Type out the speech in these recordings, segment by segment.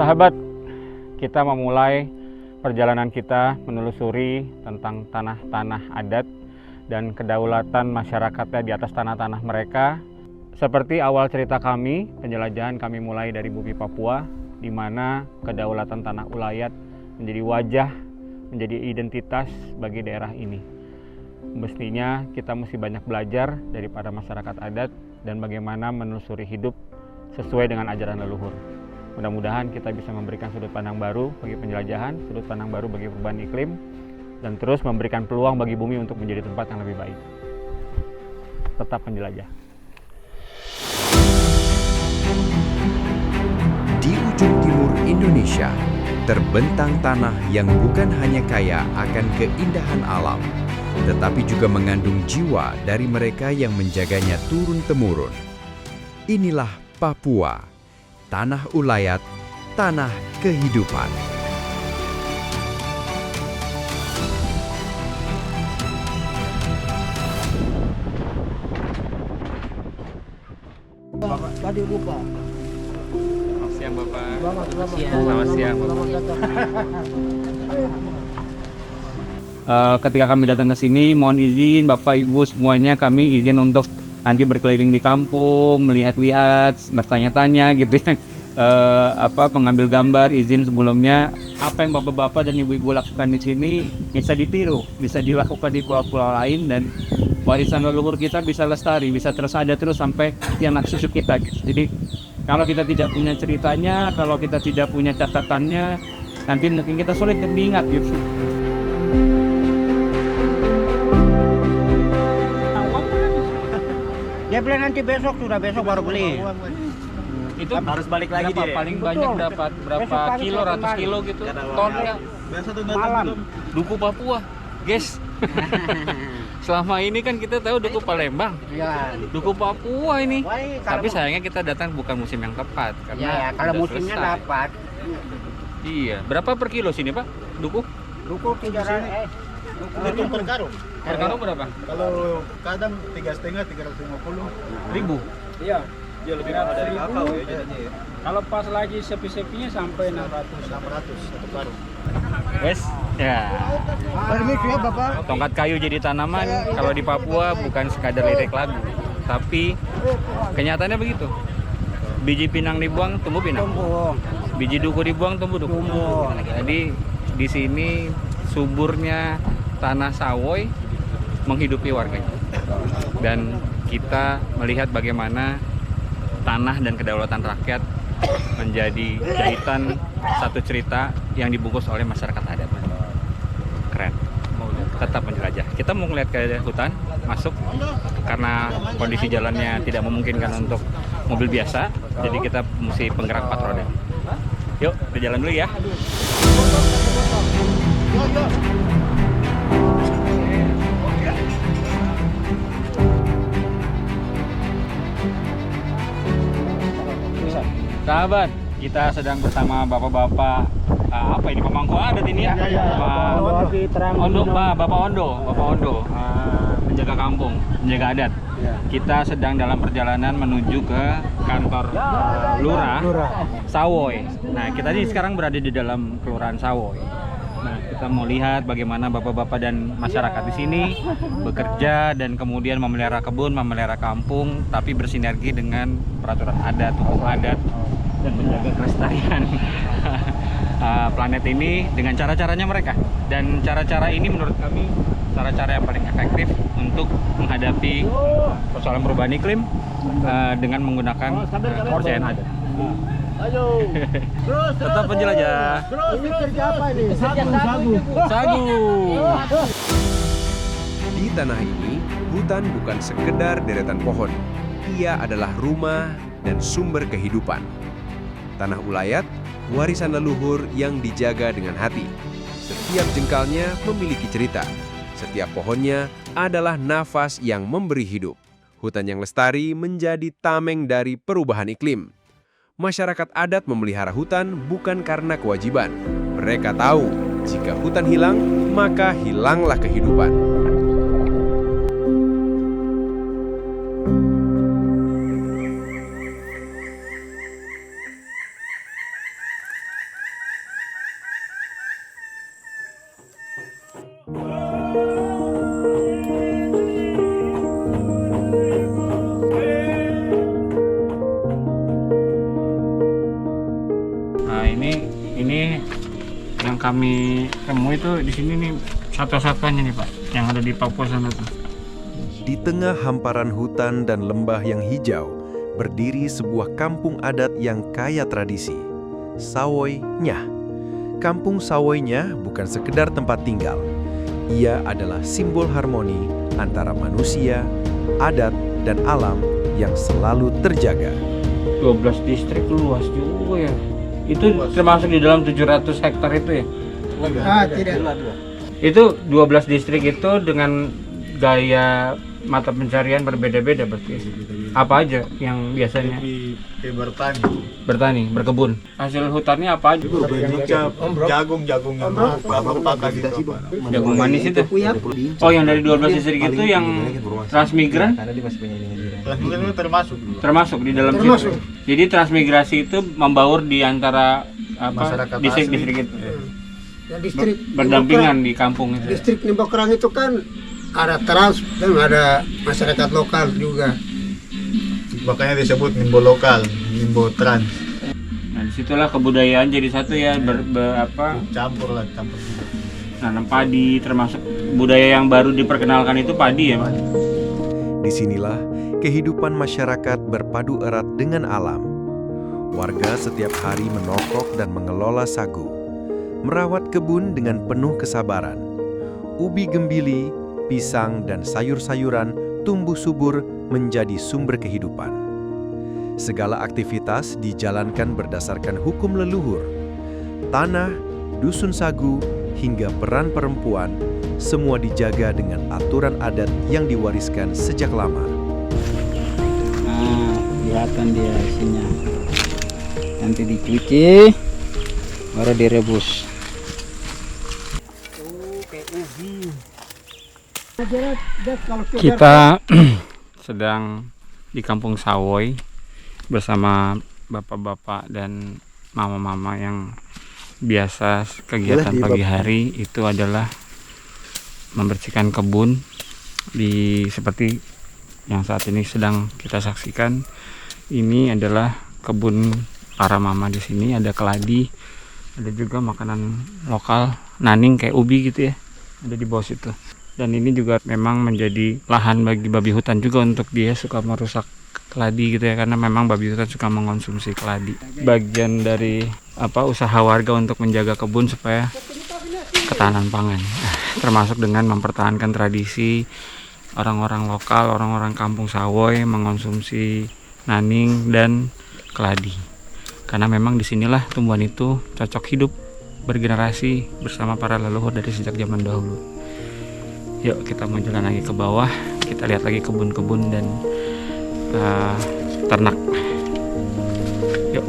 Sahabat, kita memulai perjalanan kita menelusuri tentang tanah-tanah adat dan kedaulatan masyarakatnya di atas tanah-tanah mereka. Seperti awal cerita kami, penjelajahan kami mulai dari bumi Papua, di mana kedaulatan tanah Ulayat menjadi wajah, menjadi identitas bagi daerah ini. Mestinya kita mesti banyak belajar daripada masyarakat adat dan bagaimana menelusuri hidup sesuai dengan ajaran leluhur. Mudah-mudahan kita bisa memberikan sudut pandang baru bagi penjelajahan, sudut pandang baru bagi perubahan iklim, dan terus memberikan peluang bagi bumi untuk menjadi tempat yang lebih baik. Tetap menjelajah. Di ujung timur Indonesia, terbentang tanah yang bukan hanya kaya akan keindahan alam, tetapi juga mengandung jiwa dari mereka yang menjaganya turun-temurun. Inilah Papua. Tanah Ulayat, tanah kehidupan. Tadi lupa. Selamat siang Bapak. Selamat Selamat siang Bapak. Ketika kami datang ke sini, mohon izin Bapak Ibu semuanya, kami izin untuk nanti berkeliling di kampung, melihat-lihat, bertanya-tanya gitu ya. Mengambil gambar. Izin sebelumnya, apa yang bapak-bapak dan ibu-ibu lakukan di sini bisa ditiru, bisa dilakukan di pulau-pulau lain, dan warisan leluhur kita bisa lestari, bisa terus ada terus sampai anak cucu kita. Jadi kalau kita tidak punya ceritanya, kalau kita tidak punya catatannya, nanti mungkin kita sulit untuk diingat gitu. Dia beli nanti besok, sudah besok baru beli. Itu harus balik lagi dia. Paling banyak dapat berapa kilo, ratus kilo gitu. Tonnya. Malam. Duku Papua, guys. Selama ini kan kita tahu duku Palembang. Ya. Duku Papua ini. Wah, Tapi sayangnya kita datang bukan musim yang tepat karena Ya, kalau udah musimnya selesai. dapat. Iya. Berapa per kilo sini, Pak? Duku? Duku 300. Hitung per karung. Per karung berapa? Kalau kadang 3,5, 350 Ribu. Iya, dia lebih mahal dari kakao ya jadinya ya. kalau pas lagi sepi-sepinya sampai 600. 600 satu karung. Wes, ya. Permisi ya Bapak. Tongkat kayu jadi tanaman kalau di Papua bukan sekadar lirik lagu, tapi kenyataannya begitu. Biji pinang dibuang, tumbuh pinang. Tumbuh. Biji duku dibuang, tumbuh duku. Tumbuh. Jadi di sini suburnya tanah Sawoy menghidupi warganya. Dan kita melihat bagaimana tanah dan kedaulatan rakyat menjadi jahitan satu cerita yang dibungkus oleh masyarakat adat. Keren. Tetap menjelajah. Kita mau ngeliat ke hutan, masuk karena kondisi jalannya tidak memungkinkan untuk mobil biasa, jadi kita mesti penggerak 4 roda. Yuk, kita jalan dulu ya. Sahabat, kita sedang bersama bapak-bapak apa ini, pemangku adat ini ya? Bapak Ondo, penjaga kampung, penjaga adat. Kita sedang dalam perjalanan menuju ke kantor lurah Sawoy. Nah, kita ini sekarang berada di dalam kelurahan Sawoy. Nah, kita mau lihat bagaimana bapak-bapak dan masyarakat di sini bekerja dan kemudian memelihara kebun, memelihara kampung, tapi bersinergi dengan peraturan adat, hukum adat, dan menjaga kelestarian planet ini dengan cara-caranya mereka. Dan cara-cara ini menurut kami cara-cara yang paling efektif untuk menghadapi persoalan perubahan iklim dengan menggunakan kepercayaan adat. Ayo. Tetap menjelajah. Ini kerja apa ini? Sagu. Di tanah ini, hutan bukan sekedar deretan pohon. Ia adalah rumah dan sumber kehidupan. Tanah Ulayat, warisan leluhur yang dijaga dengan hati. Setiap jengkalnya memiliki cerita. Setiap pohonnya adalah nafas yang memberi hidup. Hutan yang lestari menjadi tameng dari perubahan iklim. Masyarakat adat memelihara hutan bukan karena kewajiban. Mereka tahu, jika hutan hilang, maka hilanglah kehidupan. kami temui itu di sini nih satwa-satwanya nih Pak, yang ada di Papua sana tuh. Di tengah hamparan hutan dan lembah yang hijau, berdiri sebuah kampung adat yang kaya tradisi. Sawoi Nyah. Kampung Sawoi Nyah bukan sekedar tempat tinggal. Ia adalah simbol harmoni antara manusia, adat, dan alam yang selalu terjaga. 12 distrik luas juga ya. Itu termasuk di dalam 700 hektar itu ya? Tidak. Itu 12 distrik itu dengan gaya mata pencarian berbeda-beda berarti. Apa aja yang biasanya? Kayak bertani. Bertani, berkebun. Hasil hutannya apa aja? Jagung yang pakai gitu. Jagung manis itu. Oh, yang dari 12 distrik itu yang transmigran Transmigran itu termasuk di dalam situ. Jadi transmigrasi itu membaur di antara Masyarakat distrik-distrik itu. Ya, distrik Berdampingan di kampung itu. Distrik Nimbokrang itu kan ada trans dan ada masyarakat lokal juga. Makanya disebut nimbo lokal, nimbo trans. Nah, disitulah kebudayaan jadi satu ya, Campur. nanam padi, termasuk budaya yang baru diperkenalkan itu padi ya Pak. Disinilah kehidupan masyarakat berpadu erat dengan alam. Warga setiap hari menokok dan mengelola sagu, merawat kebun dengan penuh kesabaran. Ubi gembili, pisang, dan sayur-sayuran tumbuh subur menjadi sumber kehidupan. Segala aktivitas dijalankan berdasarkan hukum leluhur. Tanah, dusun sagu, hingga peran perempuan, semua dijaga dengan aturan adat yang diwariskan sejak lama. Nah, kelihatan dia isinya. Nanti dicuci, baru direbus. Kita sedang di Kampung Sawoi bersama bapak-bapak dan mama-mama yang biasa kegiatan pagi hari itu adalah membersihkan kebun seperti yang saat ini sedang kita saksikan. Ini adalah kebun para mama di sini, ada keladi, ada juga makanan lokal, naning kayak ubi gitu ya, ada di bawah situ. Dan ini juga memang menjadi lahan bagi babi hutan juga untuk dia suka merusak keladi gitu ya, karena memang babi hutan suka mengonsumsi keladi. Bagian dari usaha warga untuk menjaga kebun supaya ketahanan pangan, termasuk dengan mempertahankan tradisi orang-orang lokal, orang-orang Kampung Sawoi mengonsumsi naning dan keladi. Karena memang disinilah tumbuhan itu cocok hidup bergenerasi bersama para leluhur dari sejak zaman dahulu. Yuk kita mau jalan lagi ke bawah, kita lihat lagi kebun-kebun dan ternak. Yuk.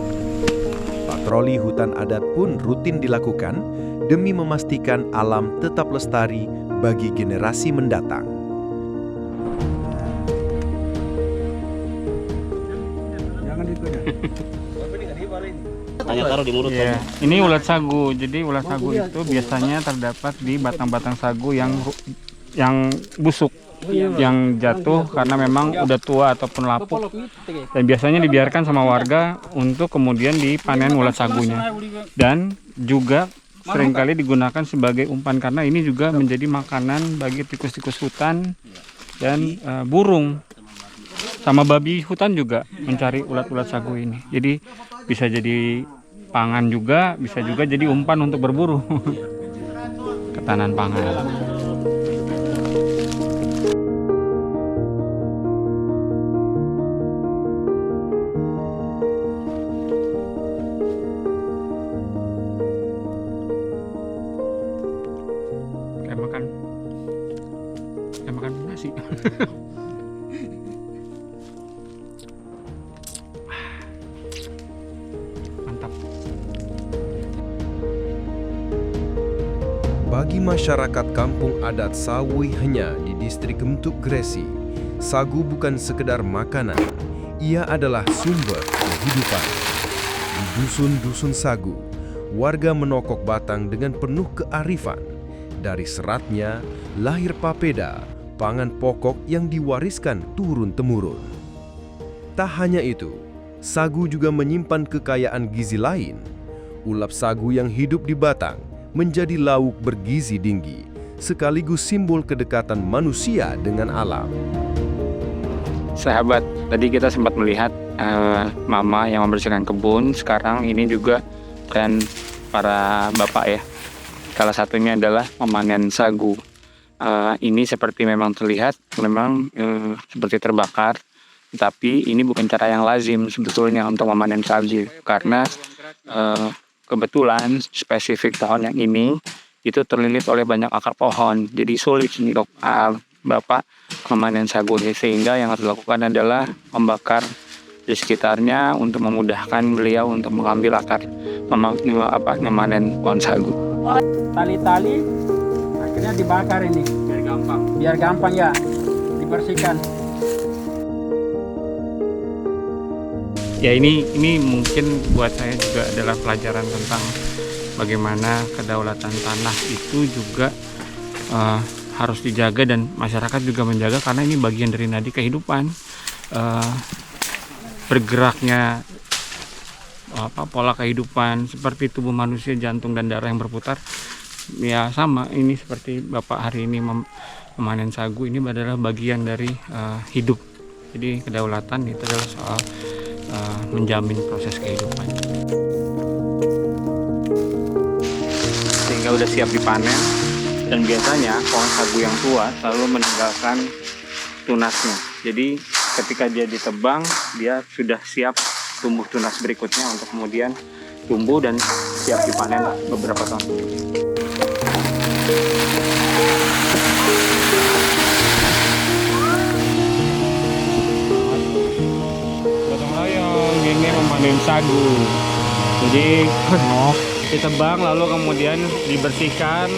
Patroli hutan adat pun rutin dilakukan demi memastikan alam tetap lestari bagi generasi mendatang. Hanya taruh di mulut Yeah. Ini ulat sagu. Jadi ulat sagu itu biasanya terdapat di batang-batang sagu yang busuk, yang jatuh karena memang udah tua ataupun lapuk. Dan biasanya dibiarkan sama warga untuk kemudian dipanen ulat sagunya. Dan juga seringkali digunakan sebagai umpan karena ini juga menjadi makanan bagi tikus-tikus hutan dan burung. Sama babi hutan juga mencari ulat-ulat sagu ini. Jadi bisa jadi pangan juga, bisa juga jadi umpan untuk berburu. Ketahanan pangan. Kayak makan nasi. Bagi masyarakat kampung adat Sawoi Henya di distrik Gemtuk Gresi, sagu bukan sekedar makanan, ia adalah sumber kehidupan. Di dusun-dusun sagu, warga menokok batang dengan penuh kearifan. Dari seratnya, lahir papeda, pangan pokok yang diwariskan turun-temurun. Tak hanya itu, sagu juga menyimpan kekayaan gizi lain. Ulap sagu yang hidup di batang menjadi lauk bergizi tinggi, sekaligus simbol kedekatan manusia dengan alam. Sahabat, tadi kita sempat melihat mama yang membersihkan kebun. Sekarang ini juga dan para bapak ya. Salah satunya adalah memanen sagu. Ini seperti memang terlihat memang seperti terbakar, tapi ini bukan cara yang lazim sebetulnya untuk memanen sagu, karena kebetulan spesifik tahun yang ini itu terlilit oleh banyak akar pohon, jadi sulit untuk bapak memanen sagu, sehingga yang harus dilakukan adalah membakar di sekitarnya untuk memudahkan beliau untuk mengambil akar memanen pohon sagu. Tali-tali akhirnya dibakar ini biar gampang ya dibersihkan. Ya ini mungkin buat saya juga adalah pelajaran tentang bagaimana kedaulatan tanah itu juga harus dijaga, dan masyarakat juga menjaga, karena ini bagian dari nadi kehidupan. Bergeraknya pola kehidupan seperti tubuh manusia, jantung dan darah yang berputar, ya sama ini seperti bapak hari ini memanen sagu, ini adalah bagian dari hidup. Jadi kedaulatan itu adalah soal menjamin proses kehidupan, sehingga udah siap dipanen. Dan biasanya pohon sagu yang tua selalu meninggalkan tunasnya, jadi ketika dia ditebang, dia sudah siap tumbuh tunas berikutnya untuk kemudian tumbuh dan siap dipanen beberapa tahun kemudian. Gotong royong ini memanen sagu. Jadi ditebang lalu kemudian dibersihkan,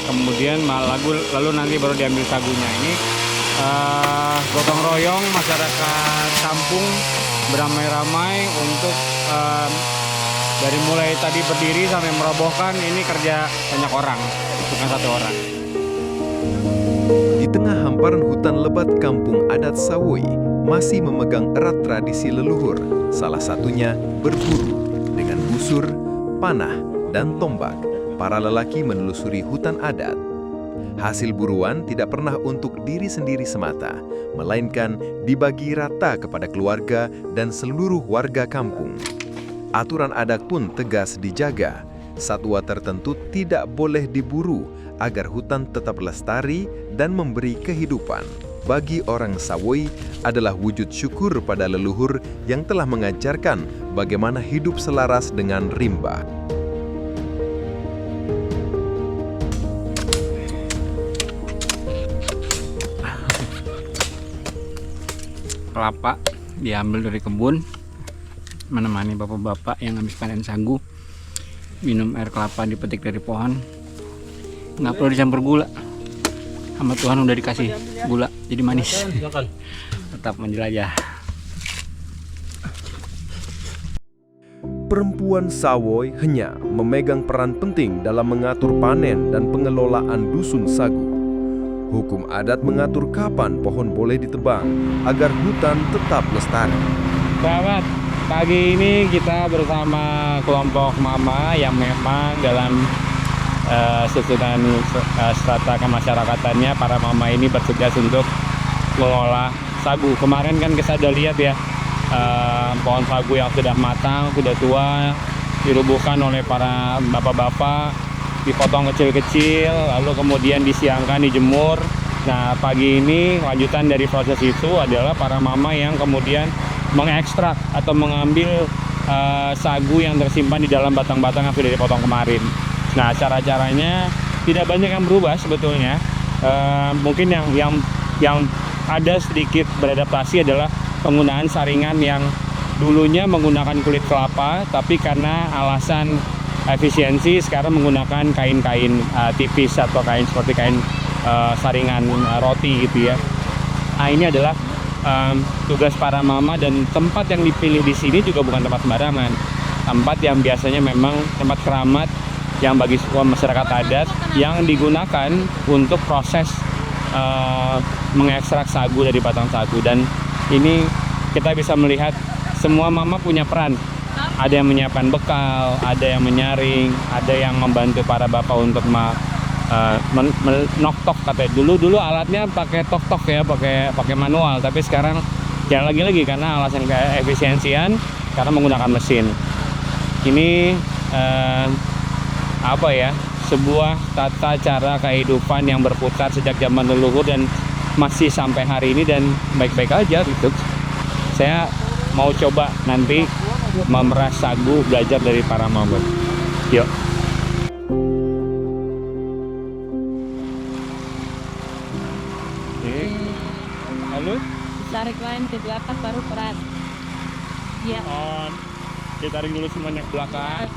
kemudian lalu nanti baru diambil sagunya. Ini gotong royong masyarakat kampung beramai-ramai untuk dari mulai tadi berdiri sampai merobohkan, ini kerja banyak orang, bukan satu orang. Di tengah hamparan hutan lebat kampung adat Sawoi masih memegang erat tradisi leluhur, salah satunya berburu dengan busur, panah, dan tombak. Para lelaki menelusuri hutan adat. Hasil buruan tidak pernah untuk diri sendiri semata, melainkan dibagi rata kepada keluarga dan seluruh warga kampung. Aturan adat pun tegas dijaga. Satwa tertentu tidak boleh diburu agar hutan tetap lestari dan memberi kehidupan. Bagi orang Sawoi adalah wujud syukur pada leluhur yang telah mengajarkan bagaimana hidup selaras dengan rimba. Kelapa diambil dari kebun, menemani bapak-bapak yang habis panen sagu, minum air kelapa dipetik dari pohon. Nggak perlu dicampur gula, sama Tuhan udah dikasih gula jadi manis. Tetap menjelajah. Perempuan Sawoi hanya memegang peran penting dalam mengatur panen dan pengelolaan dusun sagu. Hukum adat mengatur kapan pohon boleh ditebang agar hutan tetap lestari. Sahabat, pagi ini kita bersama kelompok mama yang memang dalam susunan strata kemasyarakatannya, para mama ini bertugas untuk mengolah sagu. Kemarin kan kita sudah lihat ya, pohon sagu yang sudah matang, sudah tua, dirubuhkan oleh para bapak-bapak, dipotong kecil-kecil, lalu kemudian disiangkan, dijemur. Nah, pagi ini lanjutan dari proses itu adalah para mama yang kemudian mengekstrak atau mengambil sagu yang tersimpan di dalam batang-batang yang sudah dipotong kemarin. Nah, cara-caranya tidak banyak yang berubah sebetulnya. Mungkin yang ada sedikit beradaptasi adalah penggunaan saringan yang dulunya menggunakan kulit kelapa, tapi karena alasan efisiensi sekarang menggunakan kain-kain tipis atau kain seperti kain saringan roti gitu ya. Nah, ini adalah tugas para mama, dan tempat yang dipilih di sini juga bukan tempat sembarangan. Tempat yang biasanya memang tempat keramat yang bagi semua masyarakat adat yang digunakan untuk proses mengekstrak sagu dari batang sagu. Dan ini kita bisa melihat semua mama punya peran ada yang menyiapkan bekal, ada yang menyaring, ada yang membantu para bapak untuk menoktok katanya. Dulu alatnya pakai tok-tok ya, pakai manual, tapi sekarang jangan lagi karena alasan keefisiensian karena menggunakan mesin. Ini sebuah tata cara kehidupan yang berputar sejak zaman leluhur dan masih sampai hari ini dan baik-baik aja gitu. Saya mau coba nanti memeras sagu, belajar dari para mabuk. Yuk. Lalu Tarik lain ke belakang baru peras. Iya. Ditarik dulu semuanya ke belakang.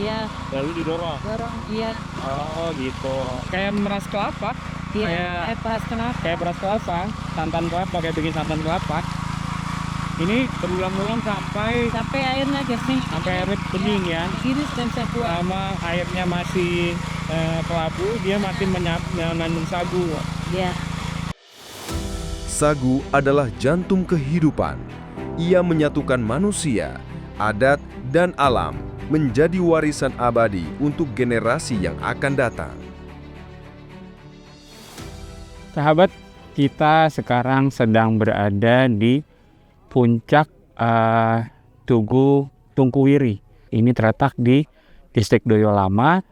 Iya. Lalu didorong. Dorong. Iya. Oh gitu. Kayak meras kelapa. Iya. Peras kenapa? Kayak beras kelapa, santan kelapa, kayak bikin santan kelapa. Ini berulang-ulang sampai airnya jernih. Sampai airnya bening ya. Gini dan saya buat. Sama airnya masih kelabu, dia masih mengandung sagu. Iya. Sagu adalah jantung kehidupan. Ia menyatukan manusia, adat, dan alam menjadi warisan abadi untuk generasi yang akan datang. Sahabat, kita sekarang sedang berada di puncak Tugu Tungkuwiri. Ini terletak di Distrik Doyo Lama,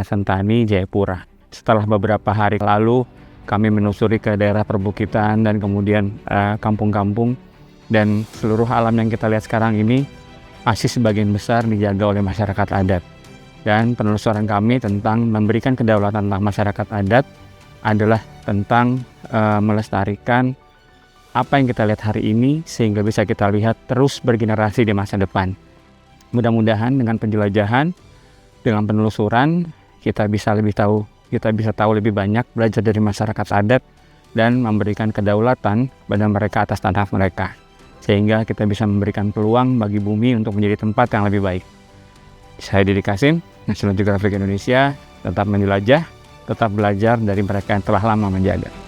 Sentani, Jayapura. Setelah beberapa hari lalu, kami menelusuri ke daerah perbukitan dan kemudian kampung-kampung, dan seluruh alam yang kita lihat sekarang ini masih sebagian besar dijaga oleh masyarakat adat. Dan penelusuran kami tentang memberikan kedaulatan tentang masyarakat adat adalah tentang melestarikan apa yang kita lihat hari ini sehingga bisa kita lihat terus bergenerasi di masa depan. Mudah-mudahan dengan penjelajahan, dengan penelusuran, kita bisa tahu lebih banyak, belajar dari masyarakat adat dan memberikan kedaulatan pada mereka atas tanah mereka, sehingga kita bisa memberikan peluang bagi bumi untuk menjadi tempat yang lebih baik. Saya Didi Kasim, National Geographic Indonesia, tetap menjelajah, tetap belajar dari mereka yang telah lama menjaga.